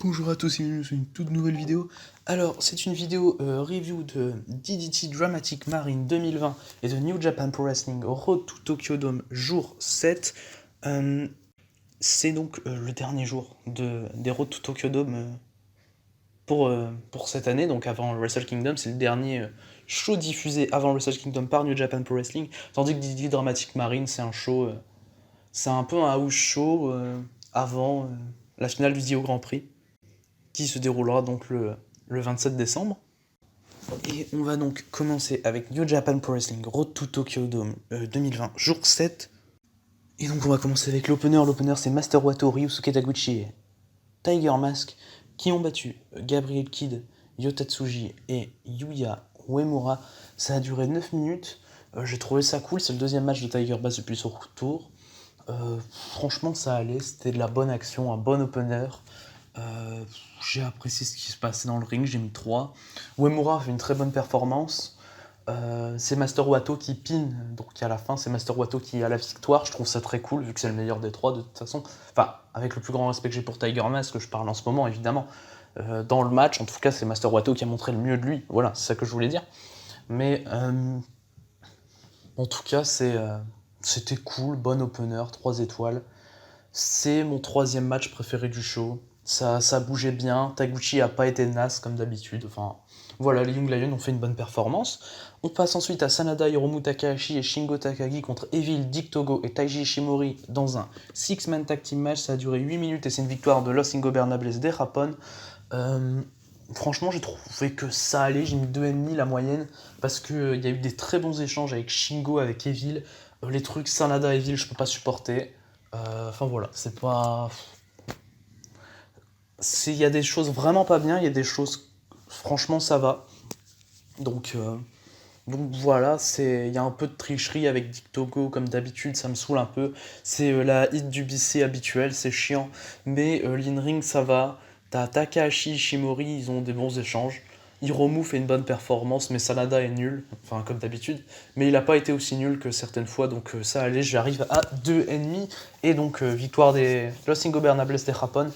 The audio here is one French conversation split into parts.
Bonjour à tous et bienvenue sur une toute nouvelle vidéo. Alors, c'est une vidéo review de DDT Dramatic Marine 2020 et de New Japan Pro Wrestling Road to Tokyo Dome jour 7. C'est donc le dernier jour des Road to Tokyo Dome pour cette année, donc avant Wrestle Kingdom. C'est le dernier show diffusé avant Wrestle Kingdom par New Japan Pro Wrestling, tandis que DDT Dramatic Marine, c'est un show, c'est un peu un house show avant la finale du Dio Grand Prix, qui se déroulera donc le 27 décembre. Et on va donc commencer avec New Japan Pro Wrestling Road to Tokyo Dome 2020, jour 7. Et donc on va commencer avec l'opener. L'opener, c'est Master Wato, Ryusuke Taguchi et Tiger Mask qui ont battu Gabriel Kidd, Yota Tsuji et Yuya Uemura. Ça a duré 9 minutes. J'ai trouvé ça cool. C'est le deuxième match de Tiger Mask depuis son retour. Franchement, ça allait. C'était de la bonne action, un bon opener. J'ai apprécié ce qui se passait dans le ring, j'ai mis 3. Uemura fait une très bonne performance. C'est Master Wato qui pin, donc à la fin c'est Master Wato qui a la victoire. Je trouve ça très cool vu que c'est le meilleur des trois de toute façon. Enfin, avec le plus grand respect que j'ai pour Tiger Mask, que je parle en ce moment évidemment. Dans le match, en tout cas, c'est Master Wato qui a montré le mieux de lui. Voilà, c'est ça que je voulais dire. Mais en tout cas, c'était cool, bon opener, 3 étoiles. C'est mon troisième match préféré du show. Ça bougeait bien. Taguchi a pas été naze comme d'habitude. Enfin, voilà, les Young Lions ont fait une bonne performance. On passe ensuite à Sanada, Hiromu Takahashi et Shingo Takagi contre Evil, Dick Togo et Taiji Ishimori dans un 6-man tag team match. Ça a duré 8 minutes et c'est une victoire de Los Ingobernables de Japón. Franchement, j'ai trouvé que ça allait. J'ai mis 2,5 la moyenne parce qu'il y a eu des très bons échanges avec Shingo, avec Evil. Les trucs Sanada, Evil, je peux pas supporter. Enfin voilà, c'est pas. Il y a des choses vraiment pas bien, il y a des choses. Franchement, ça va. Donc, voilà, il y a un peu de tricherie avec Dick Togo, comme d'habitude, ça me saoule un peu. C'est la hit du BC habituelle, c'est chiant. Mais l'in-ring, ça va. T'as Takahashi, Ishimori, ils ont des bons échanges. Hiromu fait une bonne performance, mais Sanada est nul, enfin comme d'habitude. Mais il n'a pas été aussi nul que certaines fois, donc ça allait, j'arrive à 2,5. Et donc victoire des Los Ingobernables de Japón.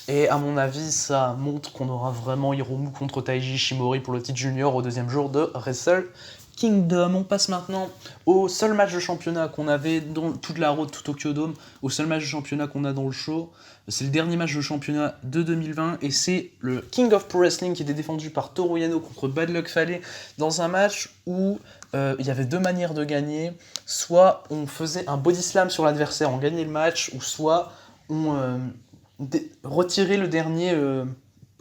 Et à mon avis, ça montre qu'on aura vraiment Hiromu contre Taiji Ishimori pour le titre junior au deuxième jour de Wrestle Kingdom. On passe maintenant au seul match de championnat qu'on avait dans toute la road to Tokyo Dome, au seul match de championnat qu'on a dans le show. C'est le dernier match de championnat de 2020 et c'est le King of Pro Wrestling qui était défendu par Toru Yano contre Bad Luck Fale dans un match où il y avait deux manières de gagner. Soit on faisait un body slam sur l'adversaire, on gagnait le match, ou soit on retirait le dernier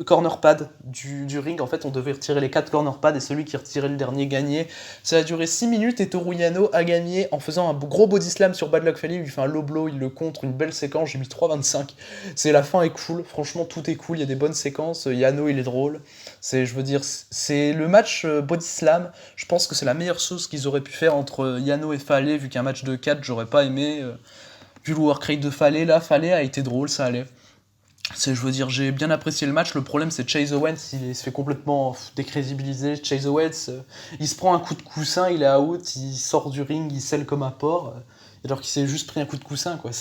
corner pad du ring. En fait, on devait retirer les 4 corner pads et celui qui retirait le dernier gagnait. Ça a duré 6 minutes et Toru Yano a gagné en faisant un gros body slam sur Bad Luck Fale. Il lui fait un low blow, il le contre, une belle séquence. J'ai mis 3,25. La fin est cool, franchement, tout est cool. Il y a des bonnes séquences. Yano, il est drôle. Je veux dire, c'est le match body slam. Je pense que c'est la meilleure chose qu'ils auraient pu faire entre Yano et Fale, vu qu'un match de 4, j'aurais pas aimé. Vu le work rate de Fale, là, Fale a été drôle, ça allait. Je veux dire, j'ai bien apprécié le match. Le problème, c'est Chase Owens, il se fait complètement décrédibiliser. Chase Owens, il se prend un coup de coussin, il est out, il sort du ring, il scelle comme un porc, alors qu'il s'est juste pris un coup de coussin, quoi.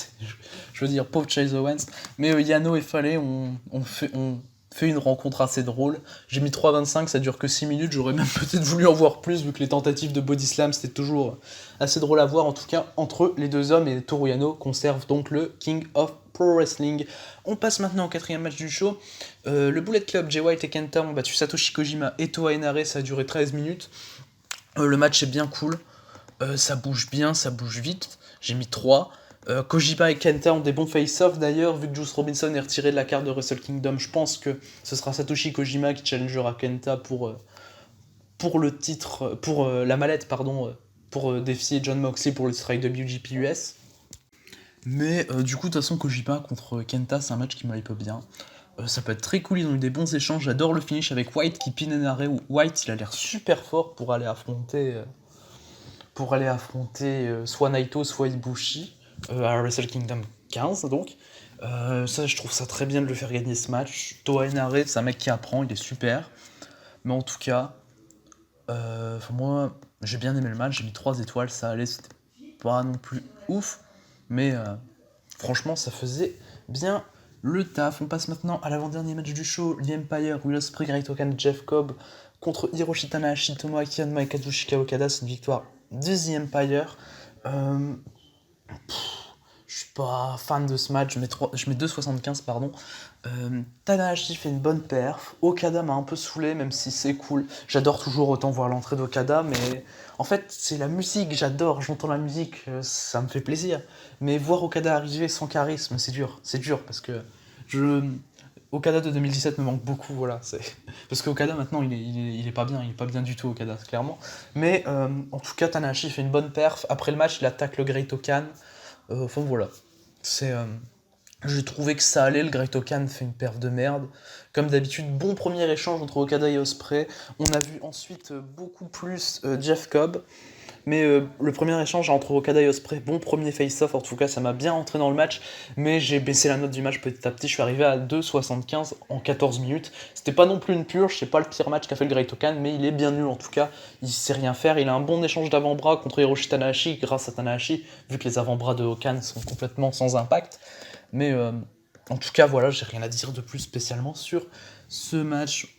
Je veux dire, pauvre Chase Owens. Mais Yano et Fale ont fait une rencontre assez drôle. J'ai mis 3,25, ça dure que 6 minutes. J'aurais même peut-être voulu en voir plus, vu que les tentatives de body slam, c'était toujours assez drôle à voir. En tout cas, entre les deux hommes, et Toru Yano conserve donc le King of Pro Wrestling. On passe maintenant au quatrième match du show. Le Bullet Club, Jay White et Kenta ont battu Satoshi Kojima et Toa Henare, ça a duré 13 minutes. Le match est bien cool, ça bouge bien, ça bouge vite. J'ai mis 3. Kojima et Kenta ont des bons face-off d'ailleurs, vu que Juice Robinson est retiré de la carte de Wrestle Kingdom. Je pense que ce sera Satoshi Kojima qui challengera Kenta pour le titre, pour la mallette, pardon, pour défier John Moxley pour le titre IWGP US. Mais du coup, de toute façon, Kojima contre Kenta, c'est un match qui me hype bien. Ça peut être très cool, ils ont eu des bons échanges. J'adore le finish avec White qui pin Henare, où White, il a l'air super fort pour aller affronter soit Naito, soit Ibushi à Wrestle Kingdom 15, donc. Ça, je trouve ça très bien de le faire gagner ce match. Toa Henare, c'est un mec qui apprend, il est super. Mais en tout cas, moi, j'ai bien aimé le match, j'ai mis 3 étoiles, ça allait, c'était pas non plus ouf, mais franchement, ça faisait bien le taf. On passe maintenant à l'avant-dernier match du show, The Empire, Will Ospreay, Great-O-Khan, Jeff Cobb contre Hiroshi Tanahashi, Tomoaki Honma et Kazuchika Okada. C'est une victoire de The Empire. Euh, je suis pas fan de ce match, je mets 2,75 pardon. Tanahashi fait une bonne perf, Okada m'a un peu saoulé même si c'est cool. J'adore toujours autant voir l'entrée d'Okada, mais en fait c'est la musique, j'entends la musique, ça me fait plaisir. Mais voir Okada arriver sans charisme, c'est dur parce que je... Okada de 2017 me manque beaucoup, voilà. Parce qu'Okada maintenant il est pas bien du tout Okada, clairement. Mais en tout cas Tanahashi fait une bonne perf, après le match il attaque le Great-O-Khan. Enfin voilà, c'est... j'ai trouvé que ça allait, le Great-O-Khan fait une perf de merde. Comme d'habitude, bon premier échange entre Okada et Ospreay. On a vu ensuite beaucoup plus Jeff Cobb. Mais le premier échange entre Okada et Ospreay, bon premier face-off, en tout cas ça m'a bien rentré dans le match. Mais j'ai baissé la note du match petit à petit, je suis arrivé à 2,75 en 14 minutes. C'était pas non plus une purge, c'est pas le pire match qu'a fait le Great-O-Khan, mais il est bien nul en tout cas. Il sait rien faire, il a un bon échange d'avant-bras contre Hiroshi Tanahashi grâce à Tanahashi, vu que les avant-bras de Khan sont complètement sans impact. Mais en tout cas, voilà, j'ai rien à dire de plus spécialement sur ce match.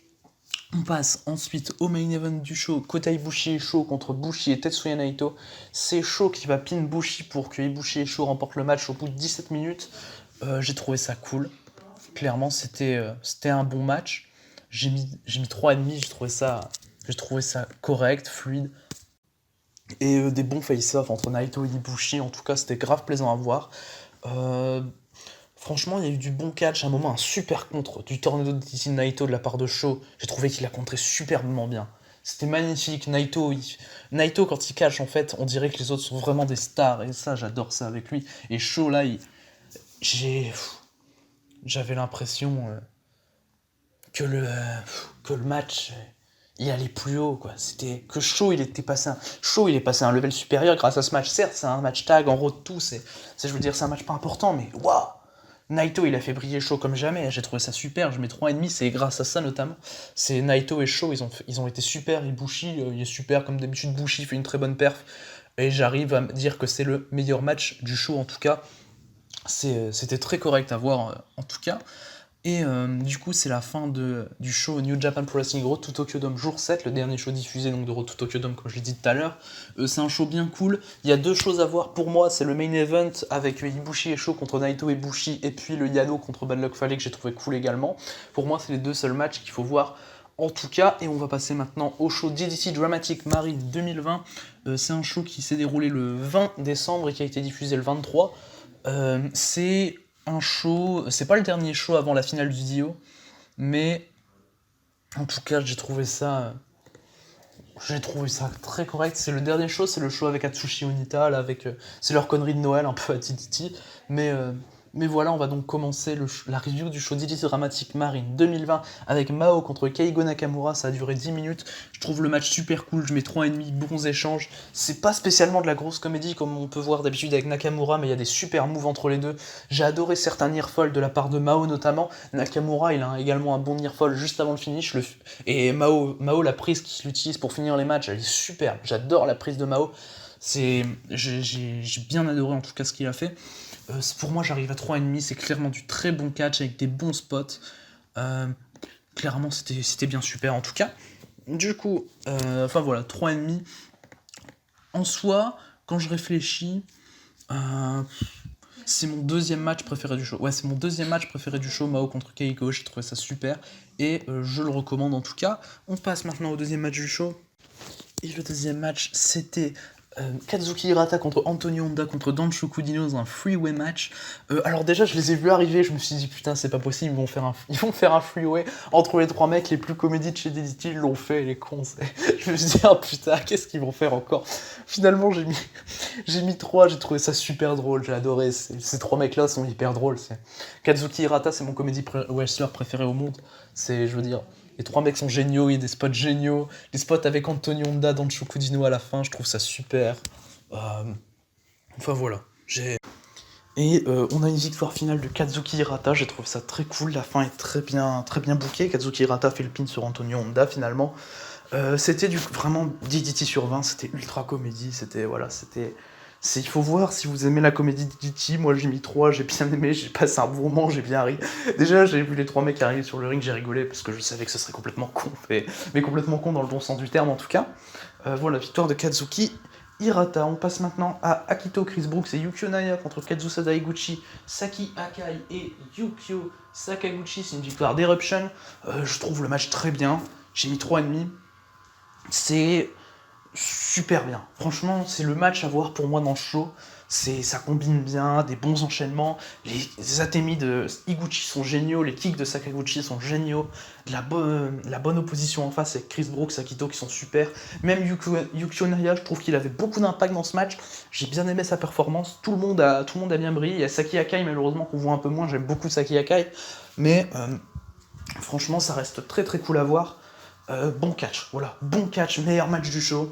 On passe ensuite au main event du show, Kota Ibushi et Sho contre Bushi et Tetsuya Naito. C'est Sho qui va pin Bushi pour que Ibushi et Sho remportent le match au bout de 17 minutes. J'ai trouvé ça cool. Clairement, c'était un bon match. J'ai mis 3,5, j'ai trouvé ça correct, fluide. Et des bons face-off entre Naito et Ibushi, en tout cas, c'était grave plaisant à voir. Franchement, il y a eu du bon catch, à un moment un super contre du Tornado de Naito de la part de Sho. J'ai trouvé qu'il a contré superbement bien. C'était magnifique. Naito, quand il catch, en fait, on dirait que les autres sont vraiment des stars. Et ça, j'adore ça avec lui. Et Sho, là, j'avais l'impression que le match, il allait plus haut, quoi. C'était que Sho, il est passé à un level supérieur grâce à ce match. Certes, c'est un match tag en road to, je veux dire, c'est un match pas important, mais waouh! Naito, il a fait briller Sho comme jamais, j'ai trouvé ça super, je mets 3,5, c'est grâce à ça notamment. C'est Naito et Sho, ils ont été super, et Bushi, il est super, comme d'habitude, Bushi fait une très bonne perf, et j'arrive à me dire que c'est le meilleur match du show en tout cas. C'était très correct à voir en tout cas. Et du coup, c'est la fin du show New Japan Pro Wrestling Road to Tokyo Dome jour 7, le dernier show diffusé donc de Road to Tokyo Dome, comme je l'ai dit tout à l'heure. C'est un show bien cool. Il y a deux choses à voir pour moi. C'est le main event avec Ibushi et Sho contre Naito et Bushi, et puis le Yano contre Bad Luck Fale que j'ai trouvé cool également. Pour moi, c'est les deux seuls matchs qu'il faut voir en tout cas. Et on va passer maintenant au show DDT Dramatic Marine 2020. C'est un show qui s'est déroulé le 20 décembre et qui a été diffusé le 23. C'est un show, c'est pas le dernier show avant la finale du Dio, mais en tout cas j'ai trouvé ça très correct. C'est le dernier show, c'est le show avec Atsushi Onita, là, c'est leur connerie de Noël un peu à Tititi, mais voilà, on va donc commencer la review du show DDT Dramatic Marine 2020 avec Mao contre Keigo Nakamura. Ça a duré 10 minutes, je trouve le match super cool, je mets 3,5, bons échanges. C'est pas spécialement de la grosse comédie comme on peut voir d'habitude avec Nakamura, mais il y a des super moves entre les deux. J'ai adoré certains nearfalls de la part de Mao notamment. Nakamura, il a également un bon nearfall juste avant le finish, et Mao, la prise qu'il utilise pour finir les matchs, elle est superbe. J'adore la prise de Mao. J'ai bien adoré en tout cas ce qu'il a fait. Pour moi, j'arrive à 3,5, c'est clairement du très bon catch avec des bons spots. Clairement, c'était bien super en tout cas. Du coup, enfin voilà, 3,5. En soi, quand je réfléchis, c'est mon deuxième match préféré du show. Ouais, c'est mon deuxième match préféré du show, Mao contre Keigo. J'ai trouvé ça super et je le recommande en tout cas. On passe maintenant au deuxième match du show. Et le deuxième match, c'était Kazuki Hirata contre Antonio Honda contre Danshoku Dino dans un freeway match. Alors déjà, je les ai vus arriver, je me suis dit putain, c'est pas possible, ils vont faire un freeway entre les trois mecs les plus comédies de chez DDT, ils l'ont fait, les cons. Je me suis dit ah putain, qu'est-ce qu'ils vont faire encore. Finalement, j'ai mis 3, j'ai trouvé ça super drôle, j'ai adoré. Ces trois mecs-là sont hyper drôles. Kazuki Hirata, c'est mon comédie wrestler préféré au monde. Je veux dire. Les trois mecs sont géniaux, il y a des spots géniaux. Les spots avec Antonio Honda dans le Chokudino à la fin, je trouve ça super. Enfin voilà. Et on a une victoire finale de Kazuki Hirata, j'ai trouvé ça très cool. La fin est très bien bookée. Kazuki Hirata fait le pin sur Antonio Honda finalement. C'était vraiment DDT sur 20, c'était ultra comédie, c'était Il faut voir si vous aimez la comédie de Gucci. Moi j'ai mis 3, j'ai bien aimé, j'ai passé un bon moment, j'ai bien ri. Déjà j'ai vu les 3 mecs arriver sur le ring, j'ai rigolé parce que je savais que ce serait complètement con, mais complètement con dans le bon sens du terme en tout cas. Voilà, victoire de Kazuki Hirata. On passe maintenant à Akito Chris Brooks et Yukio Naya contre Kazusada Higuchi, Saki Akai et Yukio Sakaguchi. C'est une victoire d'Eruption. Je trouve le match très bien. J'ai mis 3,5. C'est super bien. Franchement, c'est le match à voir pour moi dans le show. Ça combine bien, des bons enchaînements. Les atemi de Higuchi sont géniaux, les kicks de Sakaguchi sont géniaux. La bonne opposition en face avec Chris Brooks, Akito qui sont super. Même Yukio Naya, je trouve qu'il avait beaucoup d'impact dans ce match. J'ai bien aimé sa performance. Tout le monde a bien brillé. Il y a Saki Akai, malheureusement, qu'on voit un peu moins. J'aime beaucoup Saki Akai. Mais franchement, ça reste très très cool à voir. Bon catch, voilà. Bon catch, meilleur match du show.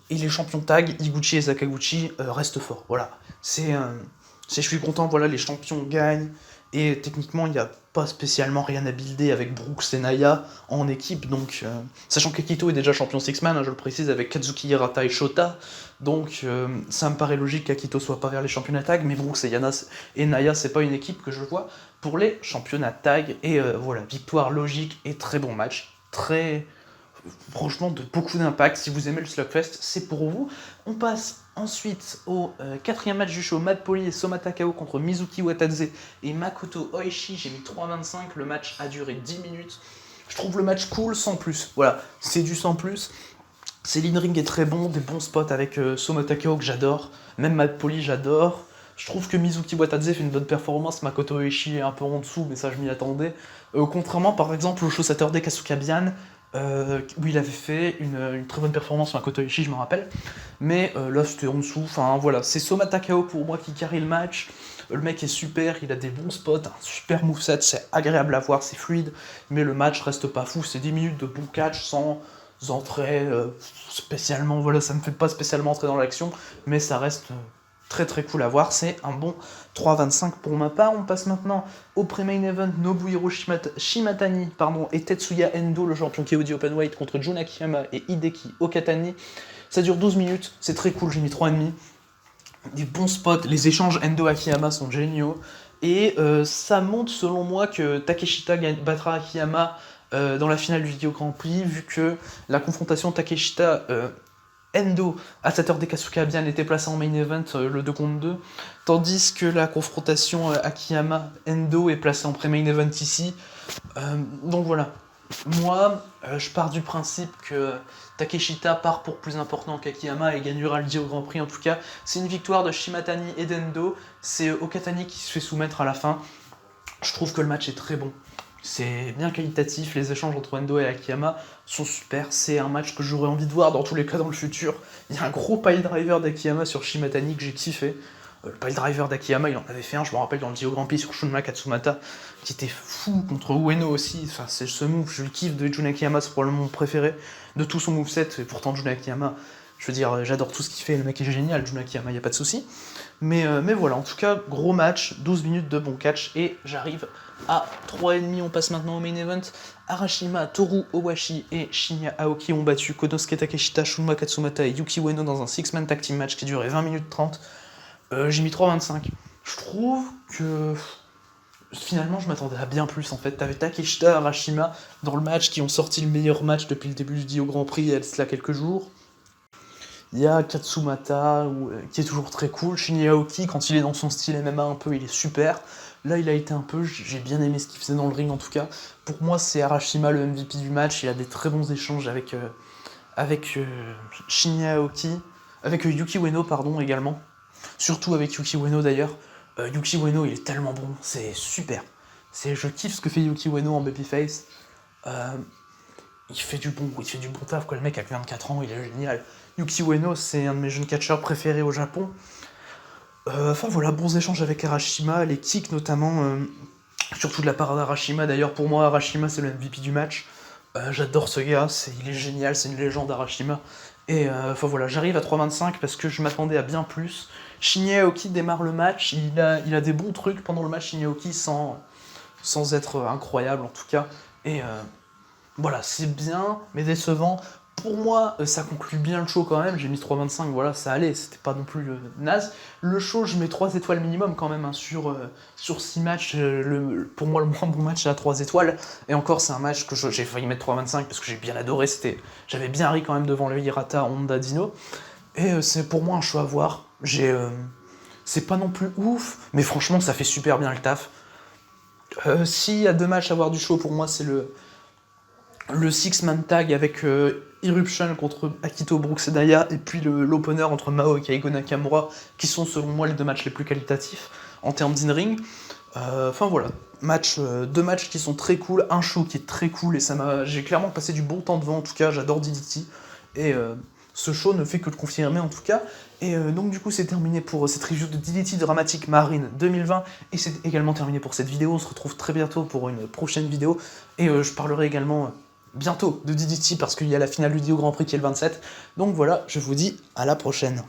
Et les champions tag, Higuchi et Sakaguchi, restent forts. Voilà. Je suis content, voilà, les champions gagnent. Et techniquement, il n'y a pas spécialement rien à builder avec Brooks et Naya en équipe. Donc, sachant qu'Akito est déjà champion Six-Man, hein, je le précise, avec Kazuki Hirata et Shota. Donc, ça me paraît logique qu'Akito soit pas vers les championnats tag. Mais Brooks et Naya, c'est pas une équipe que je vois pour les championnats tag. Et voilà, victoire logique et très bon match. Franchement, de beaucoup d'impact. Si vous aimez le Slugfest, c'est pour vous. On passe ensuite au 4e match du show, Matt Poli et Soma Takao contre Mizuki Watadze et Makoto Oishi. J'ai mis 3,25. Le match a duré 10 minutes. Je trouve le match cool, sans plus. Voilà, c'est du sans plus. l'in-ring est très bon, des bons spots avec Soma Takao que j'adore. Même Matt Poli, j'adore. Je trouve que Mizuki Watadze fait une bonne performance. Makoto Oishi est un peu en dessous, mais ça, je m'y attendais. Contrairement, par exemple, au show Saturday Kasukabian, où il avait fait une très bonne performance, Makoto Oishi, je me rappelle. Mais là, c'était en dessous. Enfin, voilà, c'est Soma Takao pour moi qui carry le match. Le mec est super, il a des bons spots, un super moveset, c'est agréable à voir, c'est fluide. Mais le match reste pas fou. C'est 10 minutes de bon catch sans entrée spécialement. Voilà, ça me fait pas spécialement entrer dans l'action, mais ça reste très très cool à voir, c'est un bon 3,25 pour ma part. On passe maintenant au pre-main event, Nobuhiro Shimatani et Tetsuya Endo, le champion KOD Openweight, contre Jun Akiyama et Hideki Okatani. Ça dure 12 minutes, c'est très cool, j'ai mis 3,5. Des bons spots, les échanges Endo-Akiyama sont géniaux, et ça montre selon moi que Takeshita battra Akiyama dans la finale du Vidéo Grand Prix, vu que la confrontation Takeshita Endo à Saturday Kasukabian était placé en main event, le 2 contre 2, tandis que la confrontation Akiyama-Endo est placée en pré-main event ici. Donc voilà, moi je pars du principe que Takeshita part pour plus important qu'Akiyama et gagnera le au Grand Prix. En tout cas, c'est une victoire de Shimatani et d'Endo, c'est Okatani qui se fait soumettre à la fin. Je trouve que le match est très bon. C'est bien qualitatif, les échanges entre Endo et Akiyama sont super, c'est un match que j'aurais envie de voir dans tous les cas dans le futur. Il y a un gros pile driver d'Akiyama sur Shimatani que j'ai kiffé. Le pile driver d'Akiyama, il en avait fait un, je me rappelle, dans le Dio Grand Prix sur Shunma Katsumata, qui était fou contre Ueno aussi. Enfin, c'est ce move, je le kiffe de Jun Akiyama, c'est probablement mon préféré de tout son moveset, et pourtant Jun Akiyama, je veux dire, j'adore tout ce qu'il fait, le mec est génial, Jun Akiyama, y a pas de souci. Mais voilà, en tout cas, gros match, 12 minutes de bon catch, et j'arrive à 3,5. On passe maintenant au main event. Arashima, Toru Owashi et Shinya Aoki ont battu Konosuke Takeshita, Shunma Katsumata et Yuki Ueno dans un 6-man tag team match qui durait 20 minutes 30. J'ai mis 3,25. Je trouve que finalement je m'attendais à bien plus en fait. T'avais Takeshita et Arashima dans le match qui ont sorti le meilleur match depuis le début du Grand Prix il y a cela quelques jours. Il y a Katsumata qui est toujours très cool. Shinya Aoki, quand il est dans son style MMA un peu, il est super. Là, il a été un peu, j'ai bien aimé ce qu'il faisait dans le ring en tout cas. Pour moi, c'est Arashima le MVP du match. Il a des très bons échanges avec Shinya Aoki, avec Yuki Ueno pardon également. Surtout avec Yuki Ueno d'ailleurs. Yuki Ueno, il est tellement bon, c'est super. Je kiffe ce que fait Yuki Ueno en babyface. Il fait du bon taf quoi. Le mec a que 24 ans, il est génial. Yuki Ueno, c'est un de mes jeunes catcheurs préférés au Japon. Enfin voilà, bons échanges avec Arashima, les kicks notamment, surtout de la part d'Arashima. D'ailleurs, pour moi, Arashima, c'est le MVP du match. J'adore ce gars, il est génial, c'est une légende Arashima. Et enfin voilà, j'arrive à 3,25 parce que je m'attendais à bien plus. Shinya Aoki démarre le match, il a des bons trucs pendant le match, Shinya Aoki, sans être incroyable en tout cas. Et voilà, c'est bien, mais décevant. pour moi, ça conclut bien le show quand même. J'ai mis 3,25, voilà, ça allait, c'était pas non plus naze. Le show, je mets 3 étoiles minimum quand même, hein, sur 6 matchs. Pour moi, le moins bon match, c'est à 3 étoiles. Et encore, c'est un match que j'ai failli mettre 3,25 parce que j'ai bien adoré. J'avais bien ri quand même devant le Hirata Honda Dino. Et c'est pour moi un show à voir. C'est pas non plus ouf, mais franchement, ça fait super bien le taf. S'il y a 2 matchs à voir du show, pour moi, c'est le Six-Man Tag avec Irruption contre Akito Brooks et Daya, et puis l'opener entre Mao et Kaigo Nakamura, qui sont selon moi les 2 matchs les plus qualitatifs en termes d'in-ring. Enfin voilà, 2 matchs qui sont très cool, un show qui est très cool, et j'ai clairement passé du bon temps devant, en tout cas, j'adore DDT, et ce show ne fait que le confirmer en tout cas. Et donc du coup c'est terminé pour cette review de DDT Dramatic Marine 2020, et c'est également terminé pour cette vidéo. On se retrouve très bientôt pour une prochaine vidéo, et je parlerai également bientôt de DDT parce qu'il y a la finale du Dio Grand Prix qui est le 27. Donc voilà, je vous dis à la prochaine.